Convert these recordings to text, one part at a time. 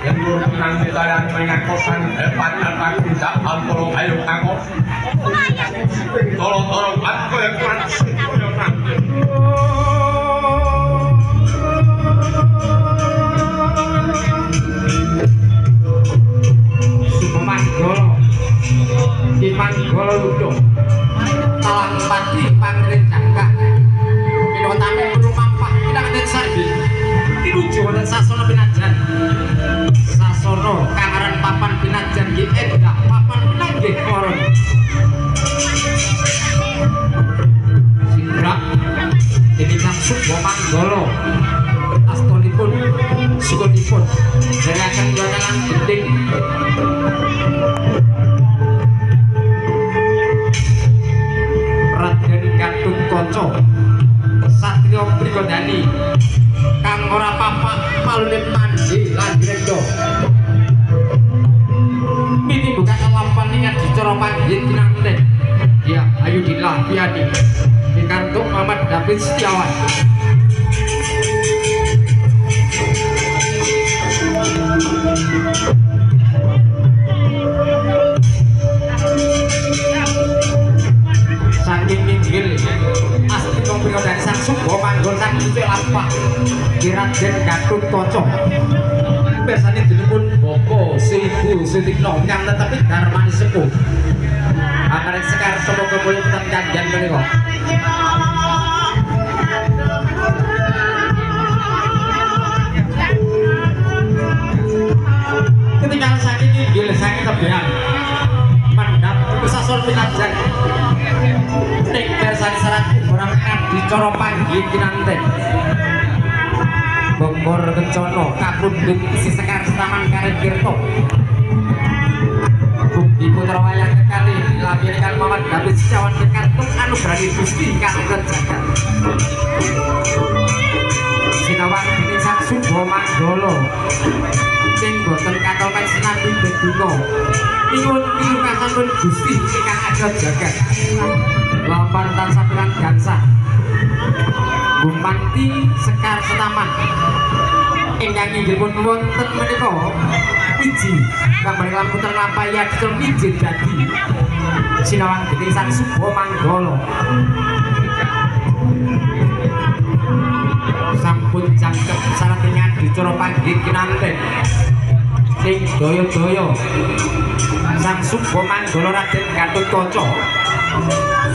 yang burung nang ditaran mengakosan depan anak tidak antoro ayo aku tolong aku yang keras Sumanggolo Imanggolo Ludo Talang Pati Pangrit Cangka Pinotame Penumampah Pinangden Sarbi Tinuju wonten Sasono Pinajan Sasono Kangaran Papan Pinajan nggih endah papan pinanggih koron Singrak Tinikang Subo Manggolo Astonipun Sukonipun Derakan Dolanan Gending Raden Gatut Koco Satrio Prikodani Kang ora papak palune Panji lan Grendo Mini buka lapan ingat dicara panggih kinanten ya Ayudillah Piadi dikantuk Muhammad David Setiawan saking minggil asli kompriko dari sang Subo Manggol sang Cucuk Lampah Raden Gatut Koco biasanya dinipun Boko Sibu Sutikno yang tetapi Darmani Sepuh akan sekar semoga boleh tetap janjian menika ketika saking minggil saking tebean mandap Sasor Pinajan nek bersani sarat orang kan dicara panggih kinanten Bogor Kencono kapundhut isi sekar setaman karet kirto bukti putra wayang kekali dilahirkan Muhammad David Setiawan kekantung anugerah Gusti Kangen Jagat sinawang dene sang Subo Manggolo sing boten katokan sinambi beduna nyuwun pilukasanipun Gusti ingkang adat jagat lampar tansah pirang gansah Gumanti Sekar Setaman ingkang inggilipun wonten menika wiji kang menika putra lampaya dicel wiji dadi sinawang dening sang Subo Manggolo sampun jangkep saratnya dicara panggih kinanten ing daya-daya sang Subo Manggolo Raden Gatut Koco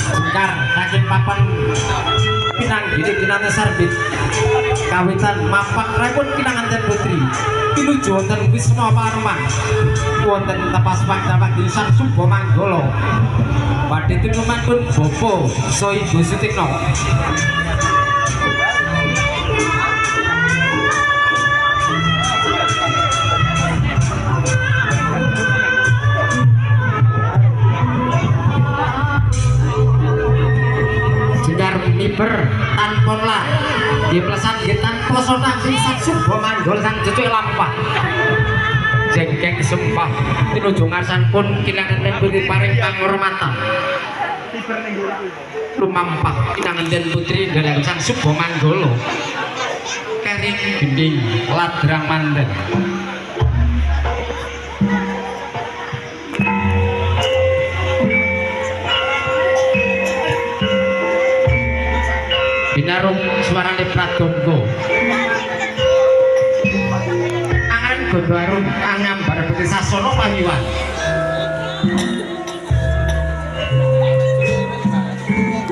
sekar saking papan pinanggih kinanten sarbit kawitan mapak repun kinanten putri pinuju wonten Wisma Pareman wonten tepas tapak di sang Subo Manggolo badhe tinumanipun Bopo so Ibu Sutikno miber tanpa lar di plesan nggih tanpa sonang sing sang Subo Manggol sang Cucuk Lampah jengkeng sempah tinuju ngarsanipun kinanten putri paring panghormatan lumampah kinanten putri dhateng sang Subo Manggolo kering gending ladrang mandhen Binarum suarane Pradonga angan Gondoarum angambar putri Sasono Pamiwan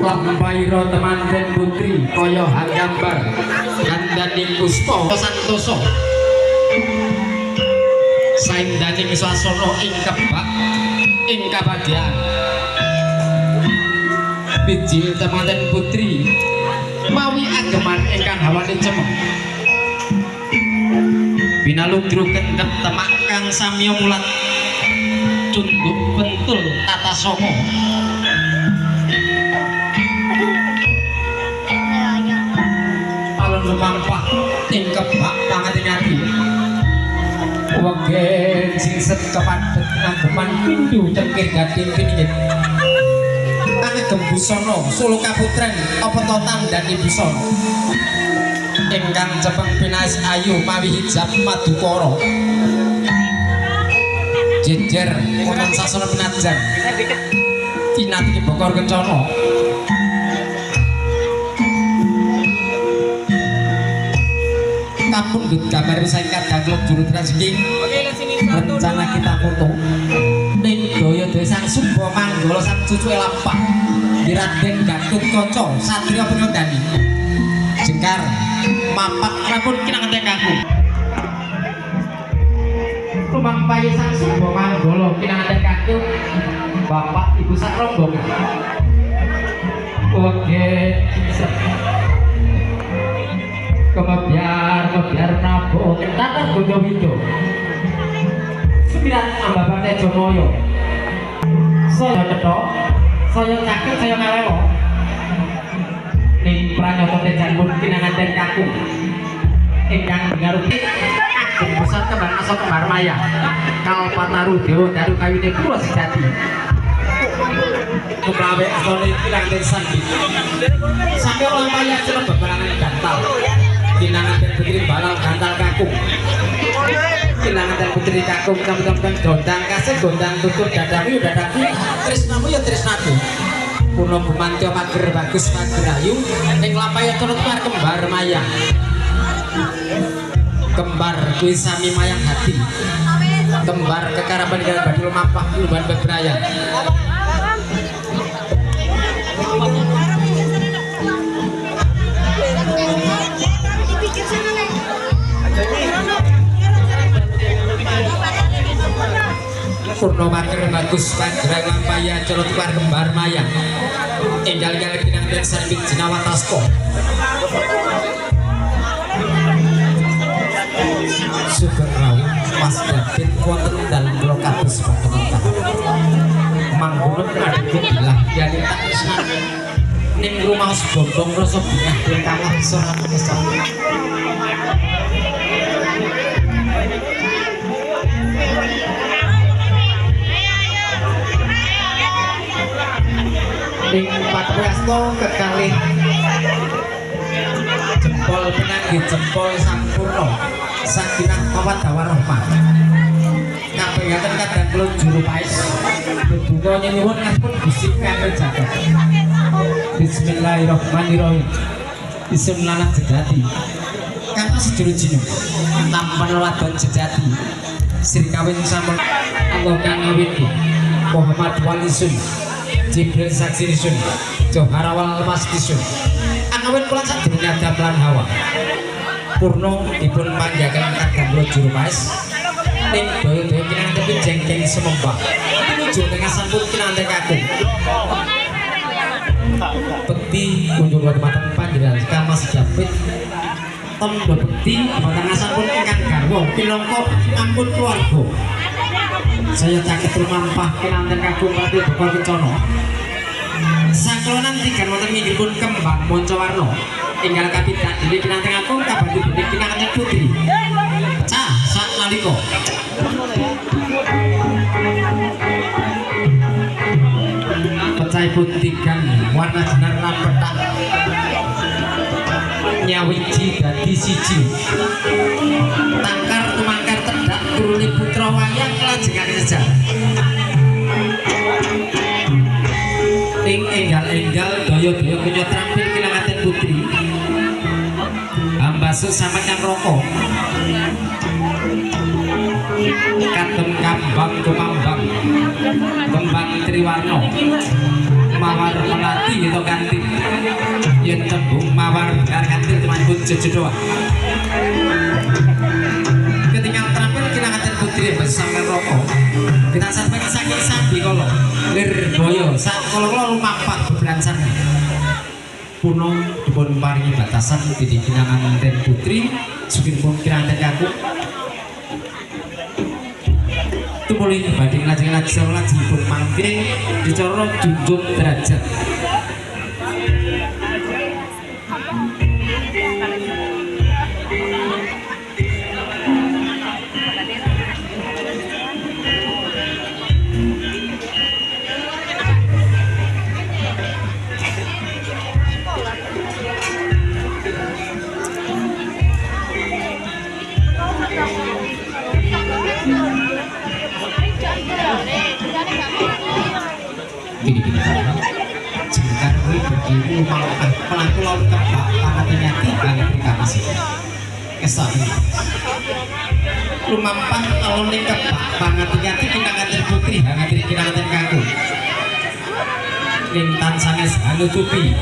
Lampaira temanten putri kaya hanggambar gandaning puspa santosa saindhaning Sasono ing kebak ing kabagyan bijil temanten putri mawi ageman ingkang hawane cemeng binalugruh kendhep temak kang samya mulat cunduk bentul tata songo alon lumampah tingkep bak pangating ati wegen sing sekepadet ngageman pindu cengkir gating piningit Kagem Busana Solo Kaputren apa to tandani busana ingkang cepeng pinaes ayu mawi hijab madukara jejer wonten sasana pinajan tinatiki bokor kencana kapundhut gambar saking kadang juru transing rencana kita foto ning daya desa Sumba Manggala sang cucuke lampah Raden Gatotkaca satriya penyodani jengkar mapak prapun kinanten kanggo rumampaye sang Sumba Manggala kinanten kanggo Bapak Ibu satrombong oke kebiar Prabu Tatar Gondowido Sembilan Ambabane Jomoyo saya ketok saya sakit saya ngalelo ning pranyoto tejanipun kinanten kakung ingkang ngarupi ageng besar kembang asa kembar maya Kalpataru Dewa Daru kawine kula sejati keprawe asone kinanten sandi sampe lampaya cenah bebarengan gantal kinanten putri balal gantal kakung kinanten putri kakung sampeyan gondang kasih gondang tutur dadaku dadaku tresnamu ya tresnaku kuno bumantya mager bagus mager ayu ing lampaya turut kembar mayang kembar kuwi sami mayang hati kembar kekarapan dengan badul mampah luban bebrayang Purno mager bagus pagerang lampaya colot keluar kembar mayang enggal-enggal kinanten sambit jinawatasko Sugeng Rawi Mas David wonten dalem kula kados patemon manggunut kadhipun bilah yani tak isnan ning rumaos bombong rasa bungah ingkang langsa kesah ing Patwesto kekalih jempol penanggi jempol sampurna sakinah mawaddah warahmah kapengaten kadang kula juru paes bedunga nyuwun ngaspun Gusti kangen jagat bismillahirrahmanirrahim isun lanang sejati kang sedulur jinu tampan wadon sejati sri kawin sampun Allah kang ngawiti Muhammad walisun Jibril saksinisun Joharawal almastisun angawin pulang sadurunge Adam lan Hawa purno dipun panjagaken kadang kula juru paes ning daya-daya kinanten jengking semembah pinuju tengah sampun kinanten kakung bekti kunjung mateng panjenengan Kang Mas David tondo bekti mateng sampun ingkang garwa pinangka ampun keluarga saya caket rumampah kinanten kakung Ratu Bakal Kencana saklonan tigan wonten minggiripun kembang Moncowarno inggal kapitan dene kinanten kakung kabandi dene kinanten putri cah sak nalika pecahipun tigan warna jenar lan pethak nyawiji dadi siji tangkar tumangkar tedak turune putra wayang kelajengan sejarah ing enggal-enggal daya-daya kenya trampil kinanten putri ambasu sama kang roko kadem kambang kumambang kembang triwarno mawar melati gitu ganti yen tembung mawar gar ganti temanipun jejedoa ketinggal terampil kinanten putri bersama roko kita sampai saking sambi kala Lirboyo sak kala lumampah bebransar puno dipun paringi batasan dadi kinanten putri sugeng pun kinanten kakung tumuli badhe lajeng-lajeng mangke dicara junjung derajat. Jengkar kuwi berdiri mangkat pelaku laut kebak pangati-ngati banget dikasih kesan lumampah alon ning kebak pangati-ngati kinangaten putri hangatir kinangaten kaku lintan sanes anutupi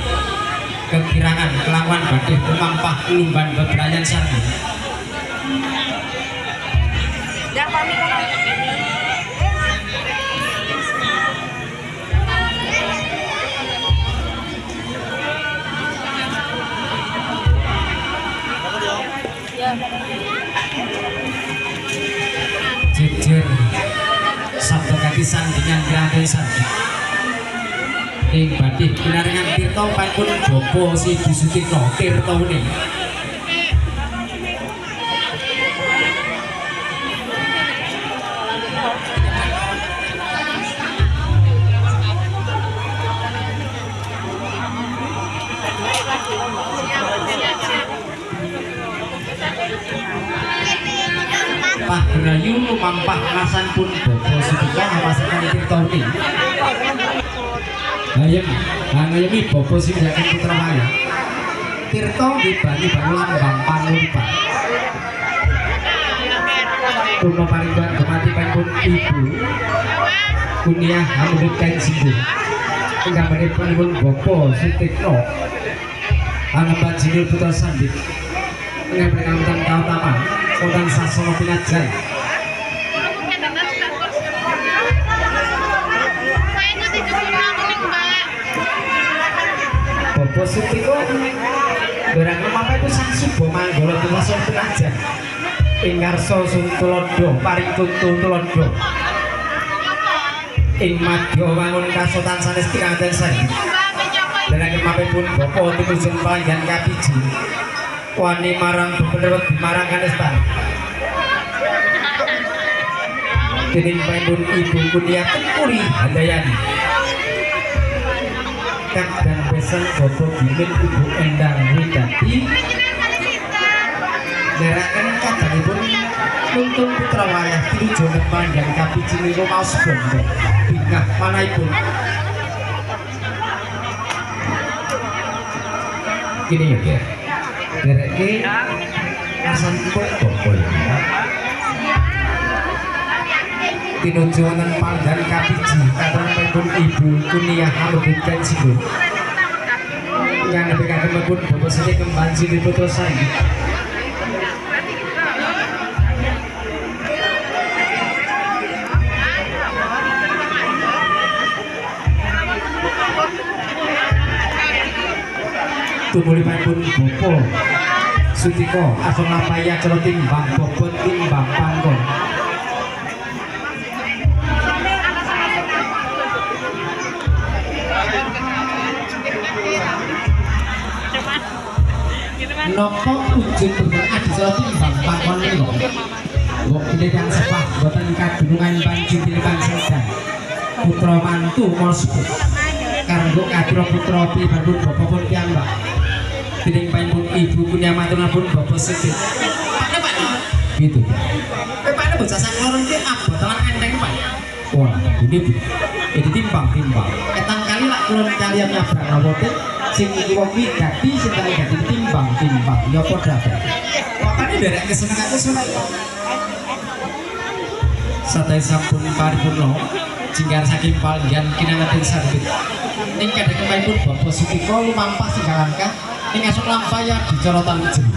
kekirangan kelawan badhe lumampah lumban bebrayan sarana jejer sabda kakisan dengan gratisan ing badhe pinaringan tirta pangkun bapa Sidi Sutikna tirtane Pak Rayu lumampah ngasan pun bapa Sutikna ngawasaken tirtane Ngayemi bapa sing yakin putra maya tirta dibani banulan Bambang Panuripan Puno paringgan kematipun ibu Kuniah Hamudut Kain Singgung ingkang menipun bapa Sutikna Angepan Jinil Putra Sandit ingkang pengamatan kautaman wonten sasana pinajan Bapa Sutikna barang lumampah iku sang Suba Manggala tuwasa pinajan ing ngarsa Suntulodo paring Tuntulodo ing madya wangun kasotan sanes kinanten sari barang lumampahipun bapa tipujeng palenggan kapiji wani marang bebener marang kanestan dening paipun ibu Kunia Tempuri Handayani dan pesan bapa bimbing ibu Endang Widati neraken kadanipun nuntun putra wayah tinuju panjang kapiji niku maos bondo bingah manahipun gini ya dereke asan kok bapa ya tinuju wonten panggan kapiji kadanipun ibu Kunia Hamudut Kain Singgung yang nebekaken pun bapa sedhe kembang Sidi Putra Sandi tumulipun bapa Sutikna asal lapaya cara timbang bobot timbang panggon nopo ujung bener adisara timbang panggon niku mbok kang sepah boten kadunungan panjenengan sedang putra mantu mosebut kanggo kadra putra piyambak bapa pun piyambak dening paipun ibu Kunia maturipun bapa sedhek Pak gitu Pak bocah sakloro iki abotan enteng Pak wah ini ditimbang-timbang ketan kali lak kulon kalian nyabrang rawote sing iki wong iki dadi sing kali dadi timbang-timbang ya padha bae wakane derek kesenengane sunat sadaya sampun paripurna jingkar saking palenggan kinangaten sarbit ing kadhekipun bapa Sutikna lumampah singgalangkah ing esuk lampaya dicara tanjen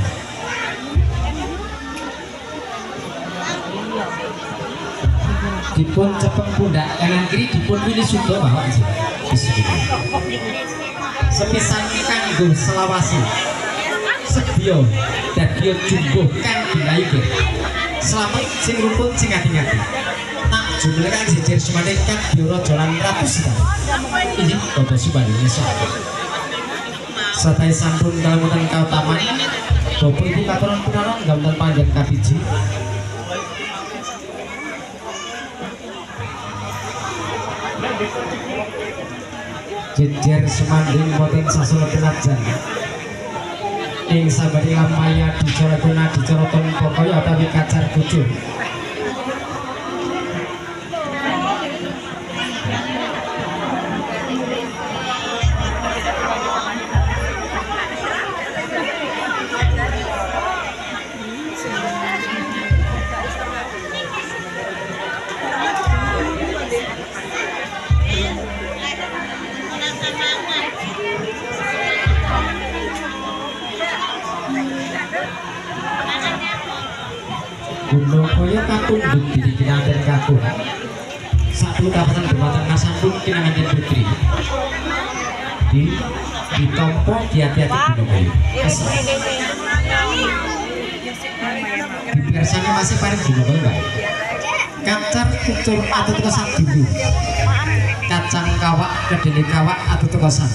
dipun cepeng pundak kanan kiri dipun pilih sudo bahwa sepisan kanggo selawasi sedya dadya jumbuh kang dinayuke selamat sing rumpun sing ati-ati tak jumlah kan jejer semanik kan biuro jalan ratus ini kota Subali satai sampun kalamutan kautaman Bapak Ibu katuran punalan gamutan panjang kabiji jejer semanding moten sasana penajan ing sabari lamaya dicara guna dicara ton pokoyo utawi kacar kucur Gunung Koyo katunduk di Kinanten Kakung satu kawasan Jembatan Kasampun Kinanten Putri di tompo di hati-hati Gunung Koyo di biasanya masih paling Gunung Koyo kacar kucur atau tukosan dulu kacang kawak kedele kawak atau tukosan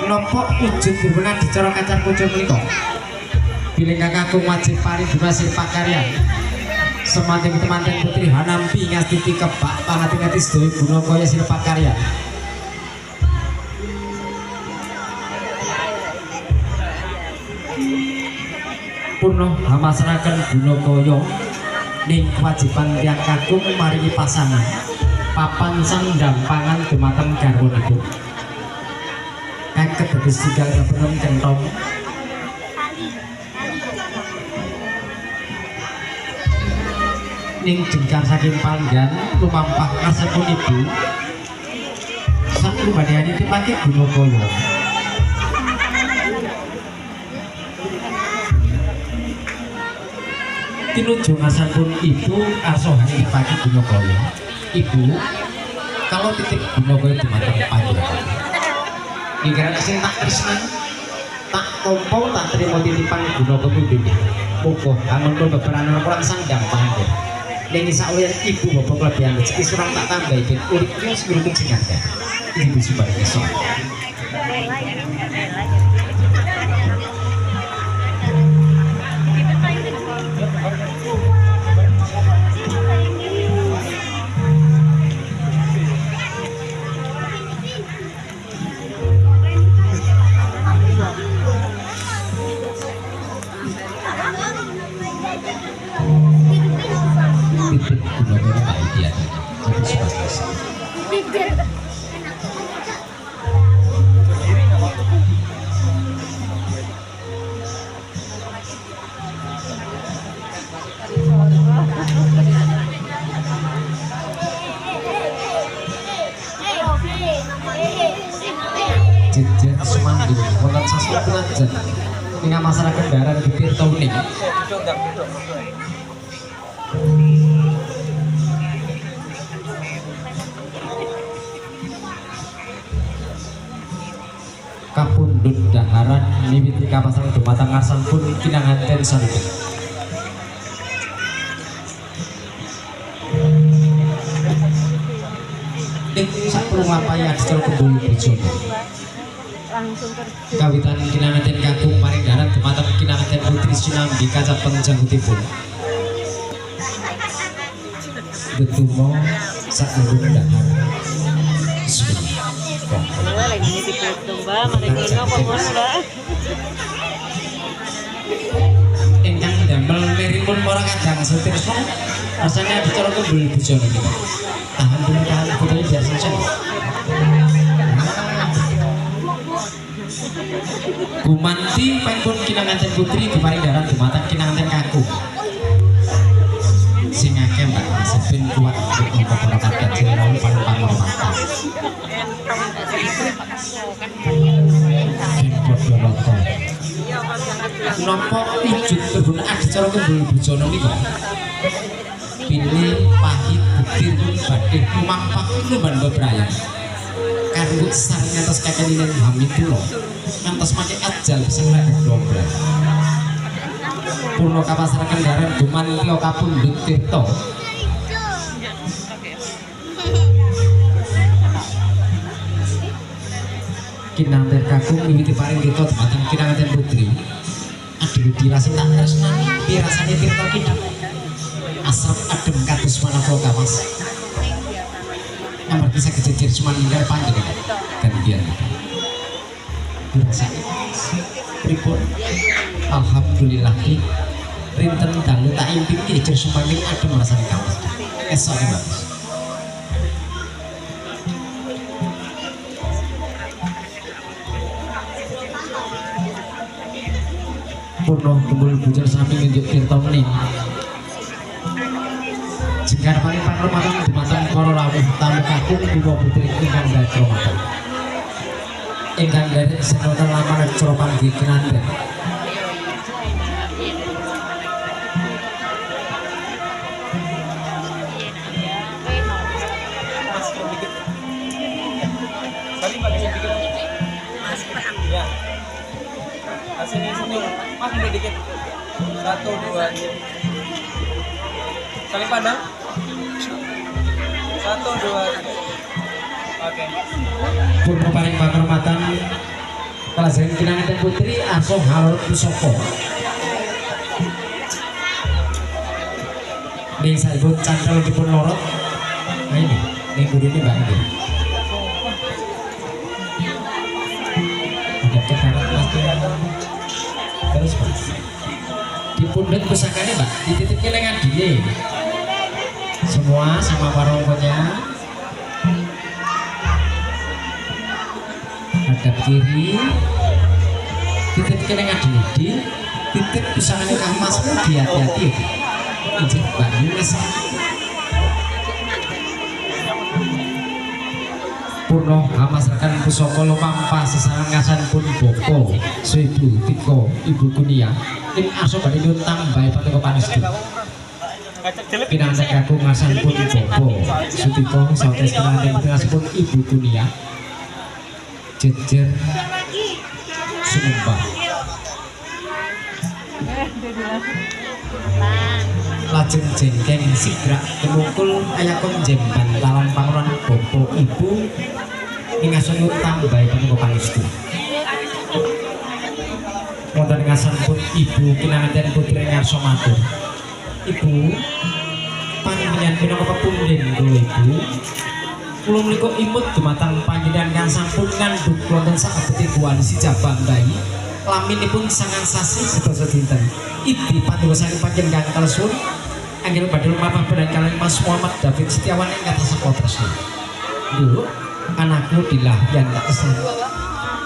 nopo ujung berbenah dicorok kacar kucur menikah bilih kakakku wajib paring dunasir pakaryan semanting temanten putri hanampi ngastiti kebak pangati-ngati sedaya guna kaya sir pakaryan punuh hamasraken guna kaya ning kewajiban tiang kakung maringi pasangan papan sandang pangan dumateng garwanipun kaget dados tigal benem kentong ning jengkar saking panggan lumampah kasepun ibu sak lumbadeane dipake Gunung Koyo tinuju ngasapun ibu arsohane dipake Gunung Koyo ibu kalau titik Gunung Koyo dumateng panjenengan ingkang sing tak tresnan tak tompo tak trimo titipan Gunung Koyo dene muga amun beberapa kurang sandang panjenengan Lengi sawean ibu bapak kelebihan rezeki surang tak tambah ben uripnya seluruh sing ada. Ibu Subali esok. Jejer semandung wonten sasana penajan ing masyarakat daerah di Tirta Uning kapundhut daharan miwiti kapasan dumateng Ngasampun Kinanten santen ing saprung lapaya dicara kembul bojono kawitan Kinanten kakung maring darat dumateng Kinanten putri sinambi kaca penjanggutipun betumo saklurung daharan lagi dipotong ba, marikino ko mo na. Ingkang damel meripun para kadang Sutirso rasanya dicara kembul bojono niki. Tahan dulu biar saja. Gumanti panpun Kinanten putri diparing darat dumateng Kinanten kakung. Sing akeh Mbak sepen kuat untuk para kadang jeneng paling mantap. Nopo wujud pergunaan dicara kembul bojono niku pilih pahit butir badhe lumampak lumban bebrayan kanggo sar ngantos kakeninen hamitulo ngantos make ajal sing lek dobrak purna kapasar kendaraan gumanti kapundhut tirta Kinanten kakung wiwiti paring kita dumateng kinanten putri. Aduh dirasa tak tresnani pirasane tirta kidul. Asrep adem kados manapa kawas. Amargi saged jejer sumanunggal panjenengan gantian. Dirasane pripun? Alhamdulillah ki rinten dalu tak imping ki jejer sumanging adem rasane kawas. Esok bagus. Purno kumpul bujur sami nunjuk tirta mening. Jengkar paling pangrematan dumateng para rawuh tamu kakung Dewa Putri ingkang gacromaten. Ingkang dari senoten laman coro panggih kinanten. Mas udah dikit 1, 2 saling pandang 1, 2 oke. Purno paling pangrematan kalajengan kinanten putri aso halor pusaka. Ning saibut cangkel dipun lorot. Nah ini ning burine Mbak ini. Ada kedarat Mas terus Pak di pundut pusakanya Mbak dititipnya lengan dia semua sama warungnya hadap kiri titipnya lengan dia titip pusakanya Kang Mas hati-hati izin Mbak Yunis Purno hamasrakan pusaka lumampa sesaran ngasan pun boko Swibu Tiko Ibu Kunia ing aso badhe nyuntang bae panika panistu pinantek aku ngasan pun boko Sutiko sautes kinanten pun Ibu Kunia jejer sumembah lajeng jengkeng sigrak kemukul ayakon jemban talan panguran boko ibu ingasun utang baik panika panistu wonten ngasan pun ibu kinanten putri ngarsa matur ibu panjenengan minangka pepunden kula ibu kula menika imut dumateng panjenengan kang sampun ngandhut wonten sakabete koalisi Jabang Bayi laminipun sangang sasi sedasa dinten idi padusan panjenengan kalesun anggen badhe mapan badan kalian Mas Muhammad David Setiawan ing kata saka tresna lho anakku dilah yen tak kesel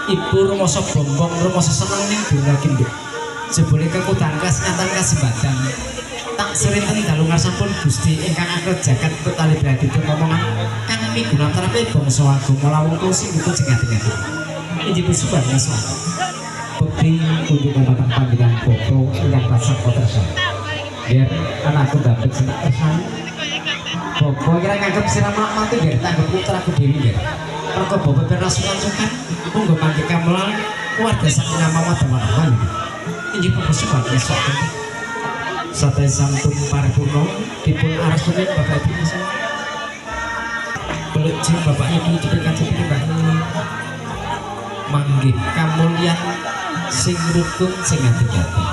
ibu rumasa bombong rumasa seneng ning donya kinduk jebule kekutan kasnyatan kasembadan tak serinten dalu ngasampun Gusti ingkang angkat jagat tali beradi ngomongan kang miguna terapi bangsa agama lawuh sing iku jengat-jengat injih subat Mas bukti untuk membatang panggilan boko yang rasa kotorsa biar anakku dapat senang kesan boko kira nganggep siramak mati biar tanggap putra aku dewi biar mereka bobo berasukan sukan monggo panggil kamelan keluarga sakina mama teman-teman ini bersubat besok satai santun paripurno dipun aras pening bapak ibu semua belum jeng bapak ibu cepet-cepet mbak manggih kamulian sing rukun sing hati-hati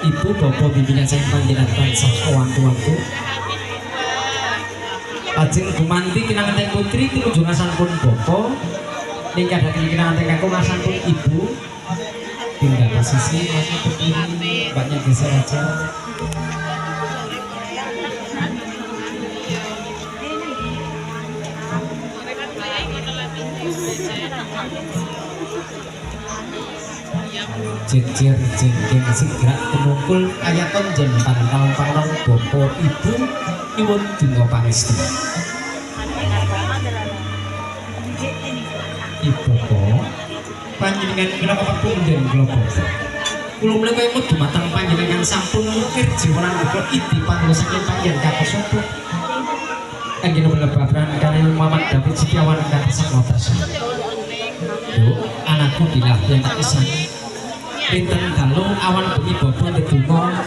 ibu bapak bimbingan saya panjenengan tansah kawan-kawanku lajeng gumanti kinanten putri kunjungan sampun bapak ning kadhaken kinanten kakung sampun ibu tinggal posisi masih berdiri banyak geser aja jejer jengkeng sigrak kemukul ayaton jempan talang pangrong boko ibu iwun dina pangestu ibu kok panjenengan menapa pepunden kula basa kula menika imut dumateng panjenengan sampun mukir jiwanan kula idi panjenengan saking panjenengan kados sapa anggen mlebaran kaliyan Muhammad David Setiawan kata sakotas lho anakku dilah yang tak isani pinten dalu awan bengi bobo ndedonga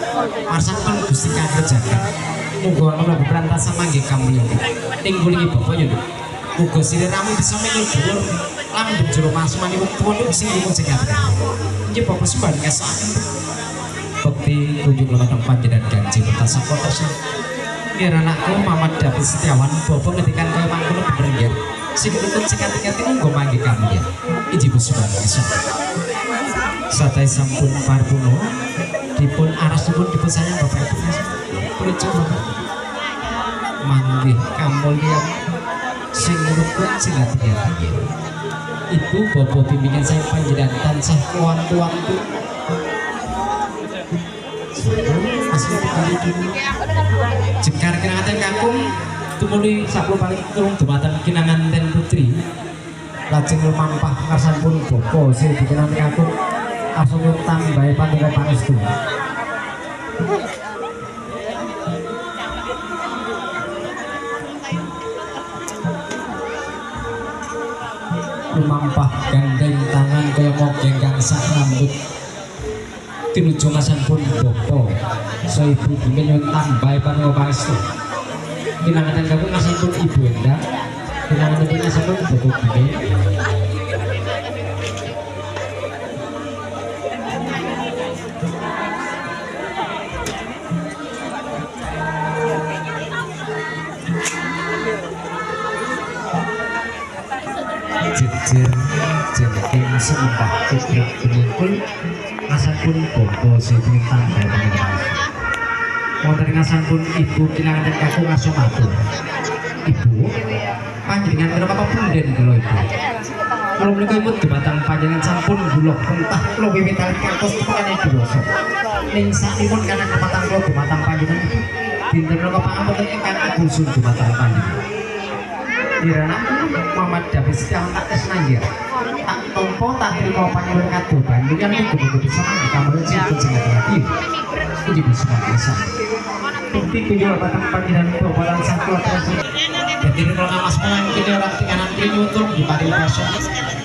marsaken Gusti Kang Jagat muga ana berantasan mangke kamulya ing kulingi bapak ya muga siriramu bisa menyul dhuwur lan njero pasmane wong tuwa sing dipun sekat nggih bapak sembah ngesaken bekti kunjung lumateng panjenengan Kanjeng Petasan Kotos nggih anakku Mamat David Setiawan bapak ngetikan kaya mangkono bener nggih sing nuntut sing ati-ati monggo mangke kamulya injih sembah ngesaken sadaya sampun paripurna dipun arasipun dipun sayang Bapak Ibu punika manggih kamulya sing rukun sing ati-ati Ibu Bapak bimbingan saya panjenengan tansah kuat-kuat jekar kinangan kakung tumuli saplo paling turun dumateng kinangan ten putri lajeng lumampah ngarsanipun Bapak sing dikenal kakung asal tambahe panika pangestu lumampah gandeng tangan kaya mogeng kang sak rambut tinuju ngasanipun Bapak so ibu nyuwun tambahe panika pangestu kinangan kakung ngasanipun Ibu Endah kinangan ngasanipun Bapak Bime jejer jengking sembah putra penyumpul ngasanipun Bapak sing tanggal panjenengan wonten ngasanipun Ibu kinangan kakung ngaso matur Ibu panjenengan menapa punden kula Ibu kula menika pun dumateng panjenengan sampun kula entah kula wiwit kantos tekan dosa ning sakipun kana kepatang kula dumateng panjenengan dinten menapa pangapunten ingkang agung sun dumateng panjenengan Irana Muhammad David Setiawan tak esnanggir tak tompo tak terima panjenengan kado bandingan muga-muga bisa mangke kamulya sing sing ati-ati iki bisa bisa bukti kunjul batang panjenengan Bapak lan sakulat dadi kula ngamas mangke ora tikanan kene nyutul di paring paso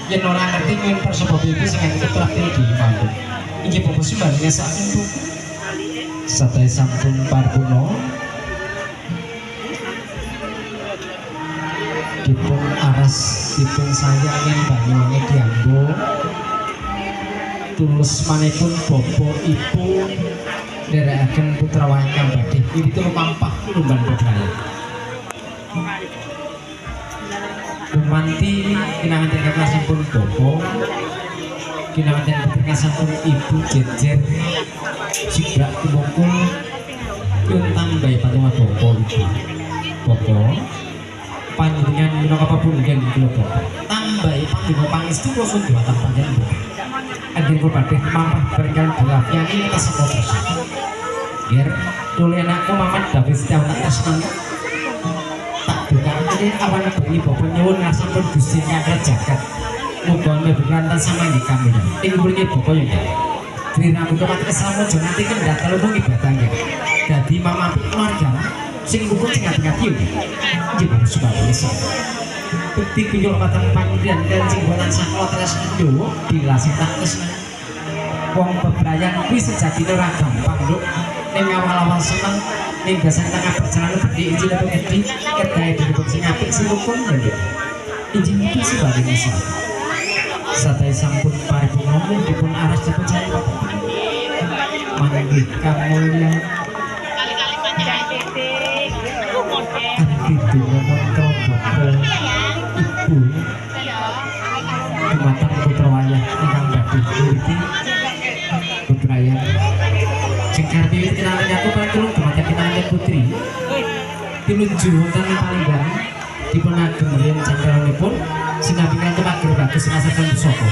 yen ora ngerti nyuwun persebab iki sing traktir di panggung iki Bapak sembah ngesaken Bu sadaya sampun paripurna dipun aras dipun sayangin banyuwangi dianggo tulus manipun Bapak Ibu nderekaken putra wayang badhe iki lumampah lumban bebraya lumanti kinangan tekasipun Bapak kinangan tekasipun Ibu jejer sigrak tumungkul yun tambahi patung Bapak Ibu Bapak panjenengan minangka pepundhen kula Bapak tambahi panjenengan pangestu kula sun dumateng panjenengan anggen kula badhe mampah berkah belafiani kasebut biar tuli anakku Mamat David Setiawan tak tresnan tak dukake awan bengi Bapak nyuwun ngasampun Gusti Nyakret Jagat muga mbeberantan samangge kamulya ing mriki Bapak ya Dina buka mati kesamu jangan nanti kendat kalau mau ibadah nggih dadi mama keluarga sing buku sing ngati-ngati nggih sudah bisa bukti kunjul batang panjenengan dan sing boten sakala tresno dilasi tak tresno wong bebrayan kuwi sejatine ora gampang lho ning awal-awal seneng ning biasane tengah perjalanan gede izin apa gede kedae dipun sing apik sing rukun lho izin itu sih bari bisa sadaya sampun paripurna dipun aras dipun saya manggih kamulya itu memonto Bapak Ibu dumateng putra wayah ingkang badhe ngriki bebraya sing karep kinangan aku paling dumateng kinangan putri tinuju wonten Palembang dipun agem yen cangkranipun sinambi kanthi mager bagus masakan pusaka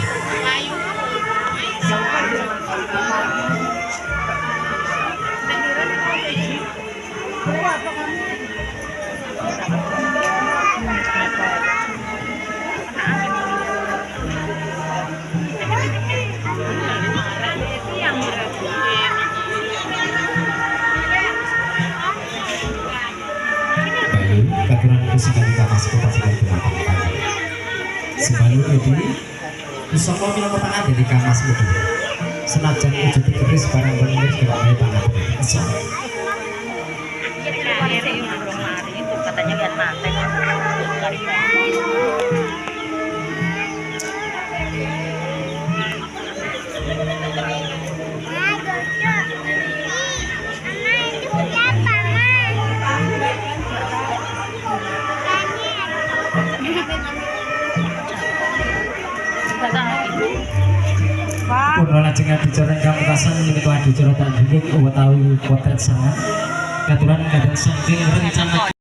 katuran kusika di kamas kupasikan dumateng sebalu edi isoko minangka pangan di kamas mudu senajan wujud keris barang penulis kira-kira pangan isoko sendiri belum hari itu katanya lihat mata dari Puno lajeng adicara ingkang pungkasan menika adicara tanding utawi potret sangat katuran kadang saking rencanaken